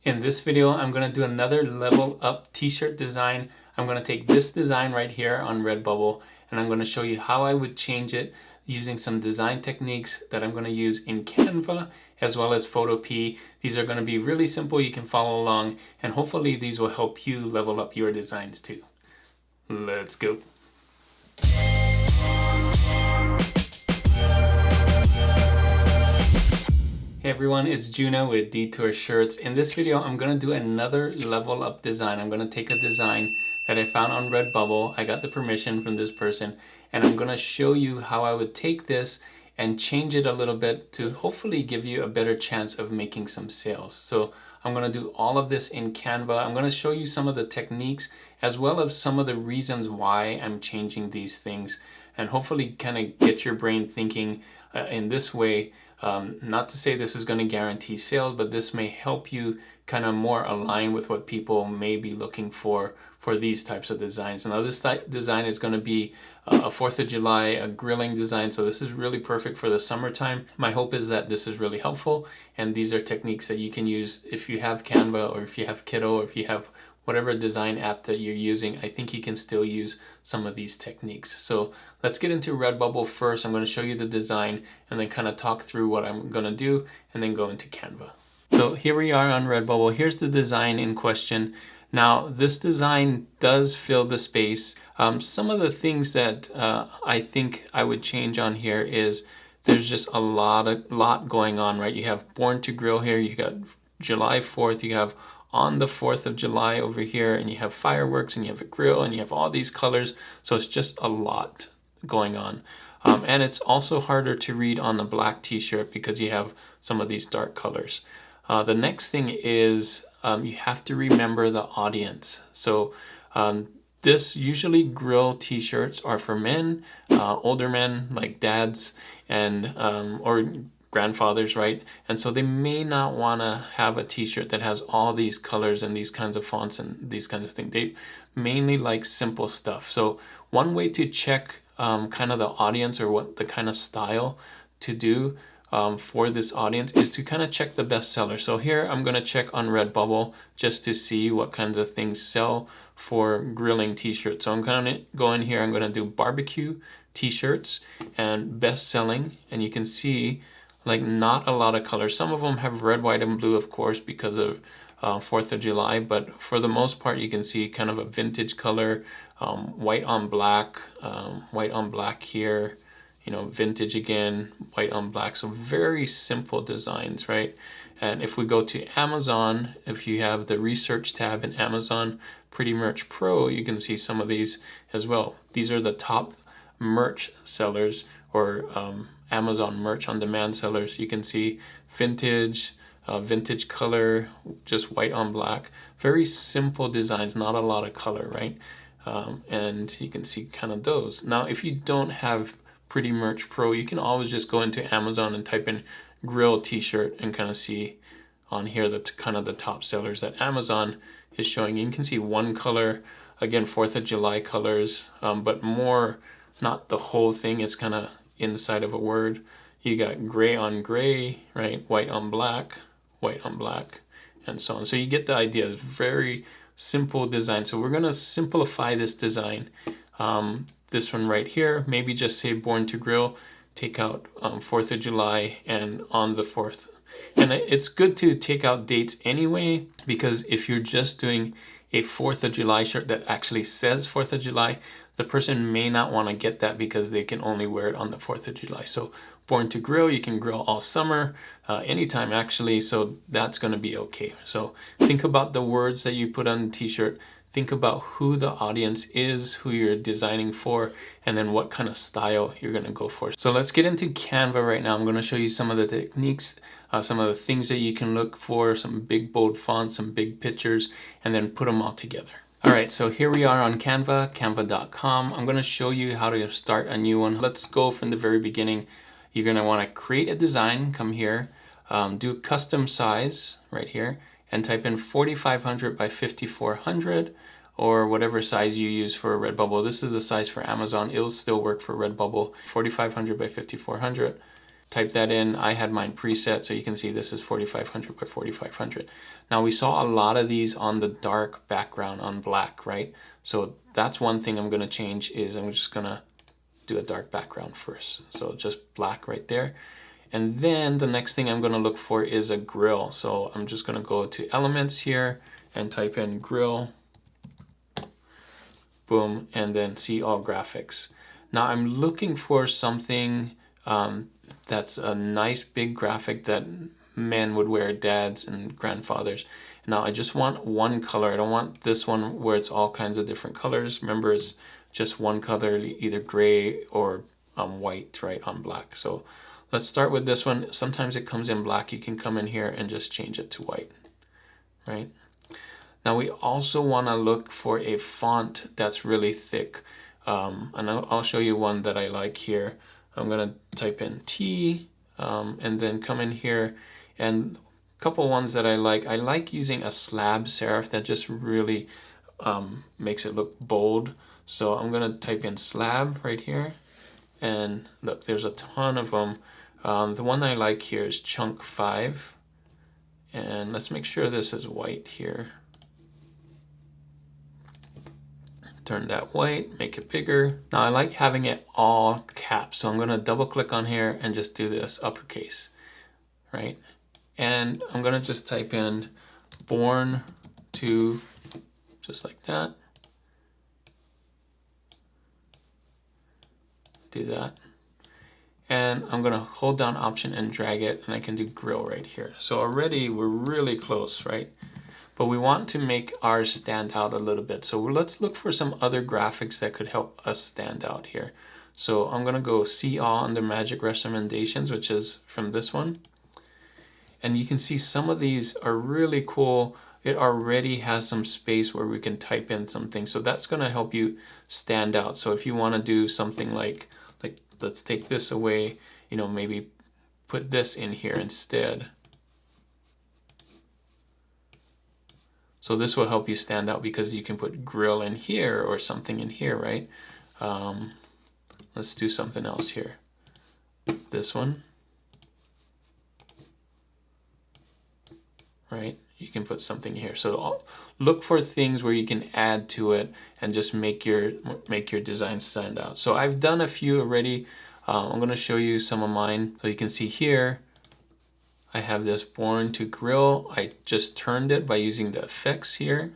In this video, I'm going to do another level up t-shirt design. I'm going to take this design right here on Redbubble and I'm going to show you how I would change it using some design techniques that I'm going to use in Canva as well as Photopea. These are going to be really simple. You can follow along and hopefully these will help you level up your designs too. Let's go. Hey everyone, it's Juno with Detour Shirts. In this video, I'm going to do another level up design. I'm going to take a design that I found on Redbubble. I got the permission from this person and I'm going to show you how I would take this and change it a little bit to hopefully give you a better chance of making some sales. So I'm going to do all of this in Canva. I'm going to show you some of the techniques as well as some of the reasons why I'm changing these things and hopefully kind of get your brain thinking in this way. Not to say this is going to guarantee sales, but this may help you kind of more align with what people may be looking for these types of designs. Now this design is going to be a 4th of July, a grilling design, so this is really perfect for the summertime. My hope is that this is really helpful and these are techniques that you can use if you have Canva or if you have Kiddo or if you have whatever design app that you're using. I think you can still use some of these techniques. So let's get into Redbubble first. I'm going to show you the design and then kind of talk through what I'm going to do and then go into Canva. So here we are on Redbubble. Here's the design in question. Now this design does fill the space. Some of the things that I think I would change on here is there's just a lot going on, right? You have Born to Grill here, you got July 4th, you have on the 4th of July over here, and you have fireworks and you have a grill and you have all these colors. So it's just a lot going on. And it's also harder to read on the black t-shirt because you have some of these dark colors. The next thing is you have to remember the audience. So this usually grill t-shirts are for men, older men like dads and or grandfathers, right? And so they may not want to have a t-shirt that has all these colors and these kinds of fonts and these kinds of things. They mainly like simple stuff. So one way to check kind of the audience or what the kind of style to do for this audience is to kind of check the bestseller. So here I'm going to check on Redbubble just to see what kinds of things sell for grilling t-shirts. So I'm going to go in here, I'm going to do barbecue t-shirts and best selling, and you can see like not a lot of colors. Some of them have red, white, and blue, of course, because of 4th of July, but for the most part you can see kind of a vintage color, white on black here, you know, vintage again, white on black. So very simple designs, right? And if we go to Amazon, if you have the research tab in Amazon Pretty Merch Pro, you can see some of these as well. These are the top merch sellers or Amazon merch on demand sellers. You can see vintage, vintage color, just white on black. Very simple designs, not a lot of color, right? And you can see kind of those. Now, if you don't have Pretty Merch Pro, you can always just go into Amazon and type in grill t-shirt and kind of see on here that's kind of the top sellers that Amazon is showing. You can see one color, again, 4th of July colors, but more, not the whole thing. It's kind of inside of a word. You got gray on gray, right? White on black, and so on. So you get the idea. It's very simple design. So we're going to simplify this design. This one right here, maybe just say Born to Grill, take out 4th of July and on the 4th. And it's good to take out dates anyway, because if you're just doing a 4th of July shirt that actually says 4th of July, the person may not want to get that because they can only wear it on the 4th of July. So Born to Grill, you can grill all summer, anytime actually, so that's going to be okay. So think about the words that you put on the t-shirt. Think about who the audience is, who you're designing for, and then what kind of style you're going to go for. So let's get into Canva right now. I'm going to show you some of the techniques, some of the things that you can look for, some big bold fonts, some big pictures, and then put them all together. All right, so here we are on Canva, canva.com. I'm going to show you how to start a new one. Let's go from the very beginning. You're going to want to create a design, come here, do custom size right here, and type in 4500 by 5400 or whatever size you use for Redbubble. This is the size for Amazon. It'll still work for Redbubble, 4500 by 5400. type that in. I had mine preset, so you can see this is 4500 by 4500. Now we saw a lot of these on the dark background on black, right? So that's one thing I'm going to change, is I'm just going to do a dark background first. So just black right there. And then the next thing I'm going to look for is a grill. So I'm just going to go to elements here and type in grill. Boom, and then see all graphics. Now I'm looking for something that's a nice big graphic that men would wear, dads and grandfathers. Now I just want one color. I don't want this one where it's all kinds of different colors. Remember, it's just one color, either gray or white, right, on black. So let's start with this one. Sometimes it comes in black. You can come in here and just change it to white, right? Now we also want to look for a font that's really thick. And I'll show you one that I like here. I'm going to type in T and then come in here, and a couple ones that I like using a slab serif that just really makes it look bold. So I'm going to type in slab right here, and look, there's a ton of them. The one I like here is chunk 5, and let's make sure this is white here. Turn that white, make it bigger. Now I like having it all caps, so I'm going to double click on here and just do this uppercase, right? And I'm going to just type in born to, just like that. Do that. And I'm going to hold down Option and drag it, and I can do grill right here. So already we're really close, right? But we want to make ours stand out a little bit. So let's look for some other graphics that could help us stand out here. So I'm going to go see all under magic recommendations, which is from this one. And you can see some of these are really cool. It already has some space where we can type in something. So that's going to help you stand out. So if you want to do something like let's take this away, you know, maybe put this in here instead. So this will help you stand out because you can put grill in here or something in here, right? Let's do something else here. This one, right? You can put something here. So look for things where you can add to it and just make your design stand out. So I've done a few already. I'm going to show you some of mine. So you can see here, I have this born to grill. I just turned it by using the effects here,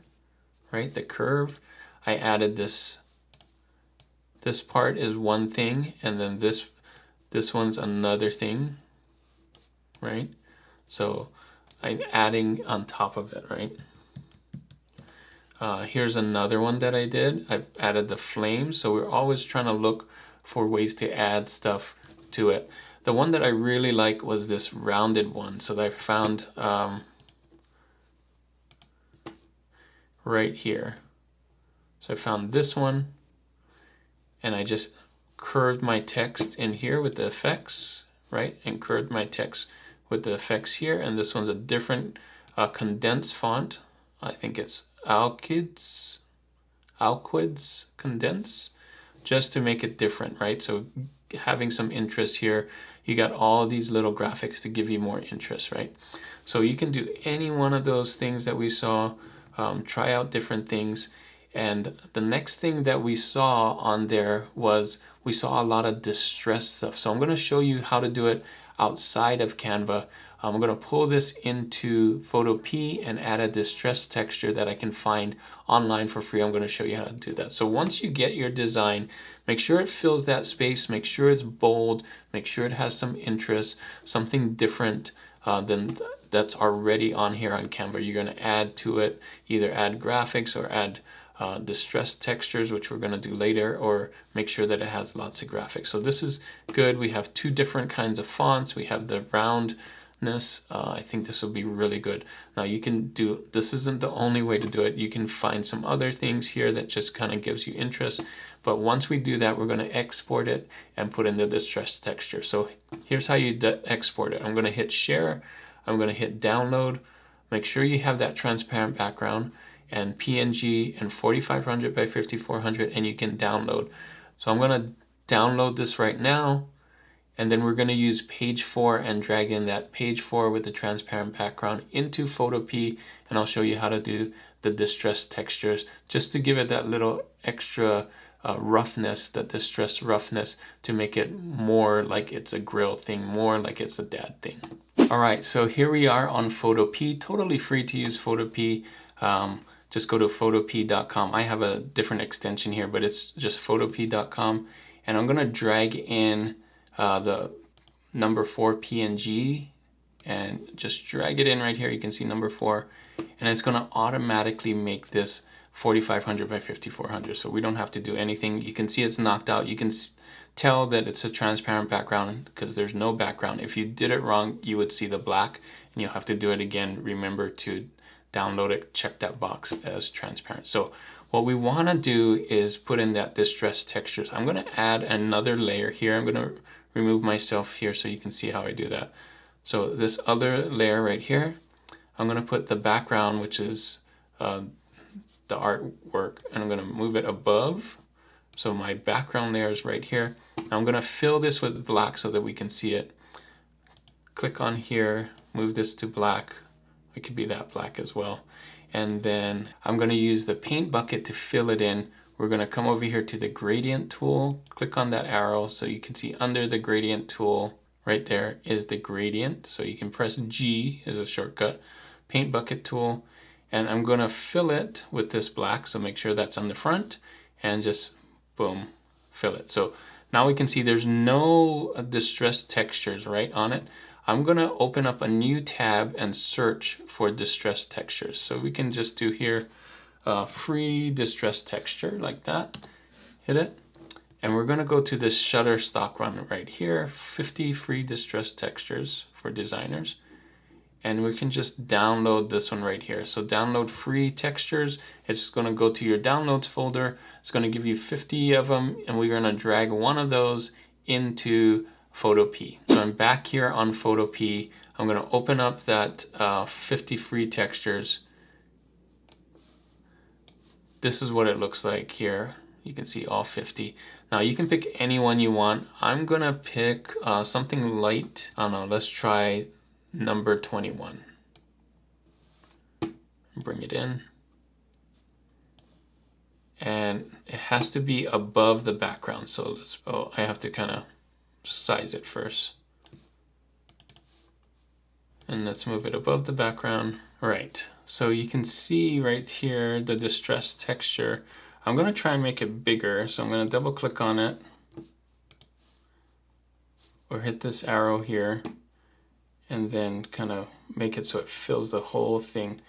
right? The curve. I added this. This part is one thing, and then this one's another thing, right? So I'm adding on top of it, right? Here's another one that I did. I've added the flames. So we're always trying to look for ways to add stuff to it. The one that I really like was this rounded one. So that I found right here. So I found this one, and I just curved my text in here with the effects, right? And curved my text with the effects here. And this one's a different condensed font. I think it's Alquids Condense, just to make it different, right? So having some interest here, you got all these little graphics to give you more interest, right? So you can do any one of those things that we saw, try out different things. And the next thing that we saw on there was we saw a lot of distress stuff. So I'm going to show you how to do it outside of Canva. I'm going to pull this into Photopea and add a distress texture that I can find online for free. I'm going to show you how to do that. So once you get your design, make sure it fills that space, make sure it's bold, make sure it has some interest, something different than that's already on here on Canva. You're going to add to it, either add graphics or add distress textures, which we're going to do later, or make sure that it has lots of graphics. So this is good. We have two different kinds of fonts. We have the roundness. I think this will be really good. Now you can do, this isn't the only way to do it. You can find some other things here that just kind of gives you interest. But once we do that, we're going to export it and put in the distress texture. So here's how you export it. I'm going to hit share. I'm going to hit download. Make sure you have that transparent background and PNG and 4500 by 5400, and you can download. So I'm going to download this right now, And then we're going to use page 4 and drag in that page 4 with the transparent background into Photopea, and I'll show you how to do the distressed textures just to give it that little extra roughness, that distressed roughness, to make it more like it's a grill thing, more like it's a dad thing. All right, so here we are on Photopea, totally free to use Photopea. Just go to photopea.com. I have a different extension here, but it's just photopea.com. And I'm gonna drag in the number 4 PNG and just drag it in right here. You can see number 4, and it's gonna automatically make this 4500 by 5400. So we don't have to do anything. You can see it's knocked out. You can tell that it's a transparent background because there's no background. If you did it wrong, you would see the black, and you'll have to do it again. Remember to download it, check that box as transparent. So what we want to do is put in that distressed textures. I'm going to add another layer here. I'm going to remove myself here so you can see how I do that. So this other layer right here, I'm going to put the background, which is the artwork, and I'm going to move it above. So my background layer is right here. I'm going to fill this with black so that we can see it. Click on here, move this to black. It could be that black as well. And then I'm going to use the paint bucket to fill it in. We're going to come over here to the gradient tool, click on that arrow so you can see under the gradient tool right there is the gradient. So you can press G as a shortcut, paint bucket tool, and I'm going to fill it with this black. So make sure that's on the front and just boom, fill it. So now we can see there's no distressed textures right on it. I'm going to open up a new tab and search for distressed textures. So we can just do here free distressed texture like that. Hit it. And we're going to go to this Shutterstock one right here, 50 free distressed textures for designers. And we can just download this one right here. So download free textures. It's going to go to your downloads folder. It's going to give you 50 of them, and we're going to drag one of those into Photopea. So I'm back here on Photopea. I'm going to open up that 50 free textures. This is what it looks like here. You can see all 50. Now you can pick any one you want. I'm going to pick something light. I don't know, let's try number 21. Bring it in. And it has to be above the background. So I have to kind of size it first. And let's move it above the background. All right, so you can see right here the distressed texture. I'm going to try and make it bigger. So I'm going to double click on it or hit this arrow here and then kind of make it so it fills the whole thing.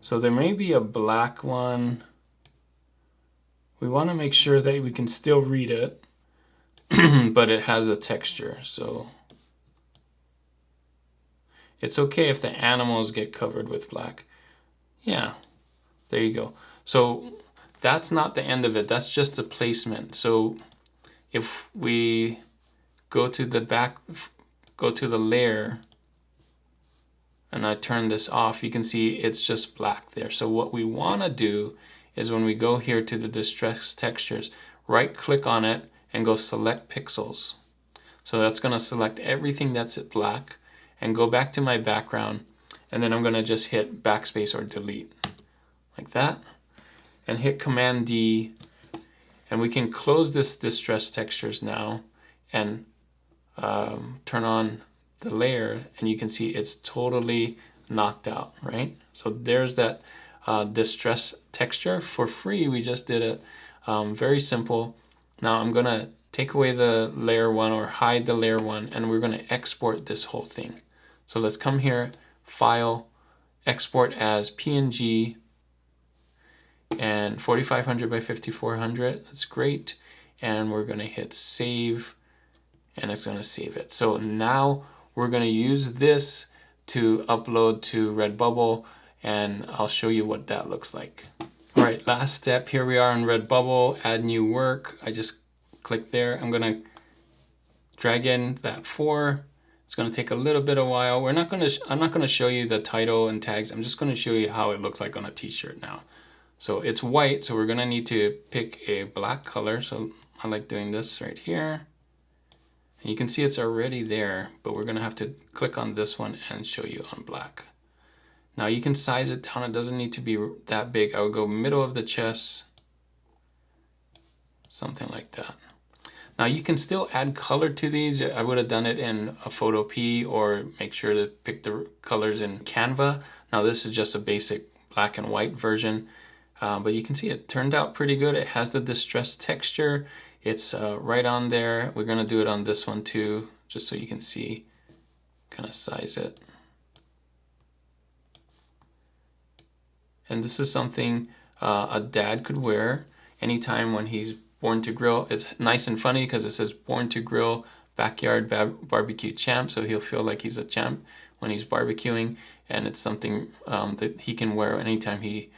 So there may be a black one. We want to make sure that we can still read it, but it has a texture. So it's okay if the animals get covered with black. Yeah, there you go. So that's not the end of it. That's just a placement. So if we go to the back, go to the layer, and I turn this off, you can see it's just black there. So what we want to do is when we go here to the distressed textures, right click on it and go select pixels. So that's going to select everything that's at black and go back to my background, and then I'm going to just hit backspace or delete like that and hit Command D, and we can close this distressed textures now and turn on the layer, and you can see it's totally knocked out, right? So there's that distress texture for free. We just did it. Very simple. Now I'm gonna take away the layer 1 or hide the layer 1, and we're gonna export this whole thing. So let's come here, File, Export as PNG, and 4500 by 5400. That's great. And we're gonna hit Save, and it's gonna save it. So now we're gonna use this to upload to Redbubble, and I'll show you what that looks like. All right, last step, here we are in Redbubble, add new work. I just click there. I'm gonna drag in that 4. It's gonna take a little bit of while. I'm not gonna show you the title and tags. I'm just gonna show you how it looks like on a t-shirt now. So it's white, so we're gonna need to pick a black color. So I like doing this right here. And you can see it's already there, but we're gonna have to click on this one and show you on black. Now you can size it down, it doesn't need to be that big. I would go middle of the chest, something like that. Now you can still add color to these. I would have done it in a Photopea, or make sure to pick the colors in Canva. Now this is just a basic black and white version, but you can see it turned out pretty good. It has the distressed texture. It's right on there. We're gonna do it on this one too, just so you can see, kind of size it. And this is something a dad could wear anytime when he's born to grill. It's nice and funny because it says born to grill backyard barbecue champ, so he'll feel like he's a champ when he's barbecuing, and it's something that he can wear anytime he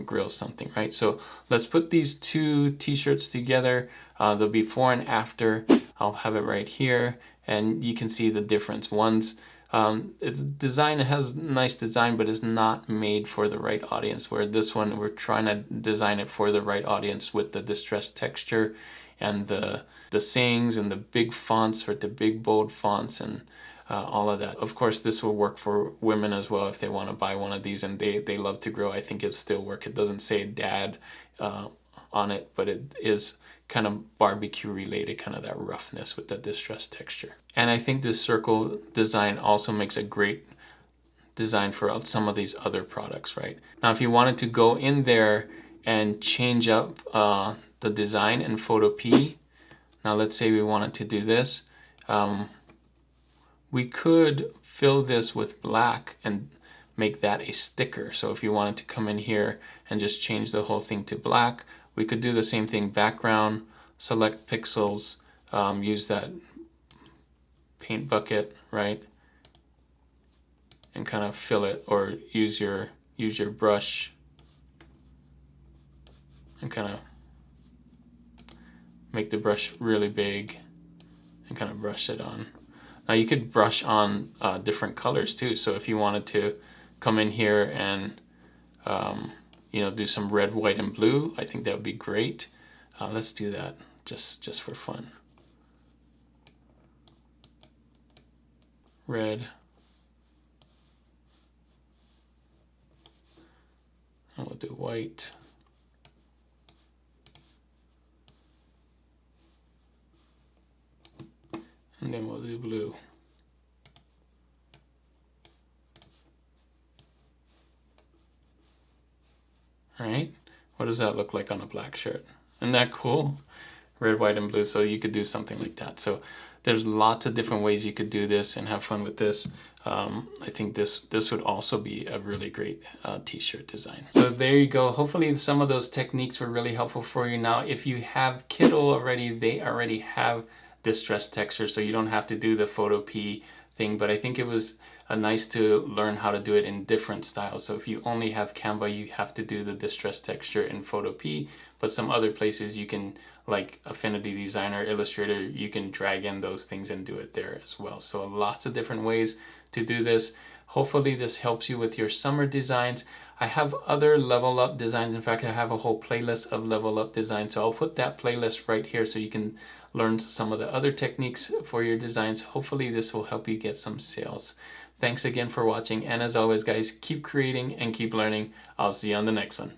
grills something, right? So let's put these two t-shirts together, the before and after. I'll have it right here, and you can see the difference. One's it's design, it has nice design, but it's not made for the right audience, where this one we're trying to design it for the right audience with the distressed texture and the sayings and the big fonts, or the big bold fonts, and all of that. Of course, this will work for women as well if they want to buy one of these and they love to grill. I think it'll still work. It doesn't say dad on it, but it is kind of barbecue related, kind of that roughness with the distressed texture. And I think this circle design also makes a great design for some of these other products, right? Now, if you wanted to go in there and change up the design in Photopea, now let's say we wanted to do this, we could fill this with black and make that a sticker. So if you wanted to come in here and just change the whole thing to black, we could do the same thing, background, select pixels, use that paint bucket, right? And kind of fill it, or use your brush and kind of make the brush really big and kind of brush it on. Now you could brush on different colors too. So if you wanted to come in here and you know, do some red, white, and blue, I think that would be great. Let's do that just for fun. Red. And we'll do white. And then we'll do blue. All right, what does that look like on a black shirt? Isn't that cool? Red, white, and blue, so you could do something like that. So there's lots of different ways you could do this and have fun with this. I think this would also be a really great t-shirt design. So there you go. Hopefully some of those techniques were really helpful for you. Now, if you have Kittle already, they already have distressed texture, so you don't have to do the Photopea thing, but I think it was nice to learn how to do it in different styles. So if you only have Canva, you have to do the distressed texture in Photopea, but some other places you can, like Affinity Designer, Illustrator, you can drag in those things and do it there as well. So lots of different ways to do this. Hopefully this helps you with your summer designs. I have other level up designs. In fact, I have a whole playlist of level up designs. So I'll put that playlist right here so you can learn some of the other techniques for your designs. Hopefully this will help you get some sales. Thanks again for watching. And as always, guys, keep creating and keep learning. I'll see you on the next one.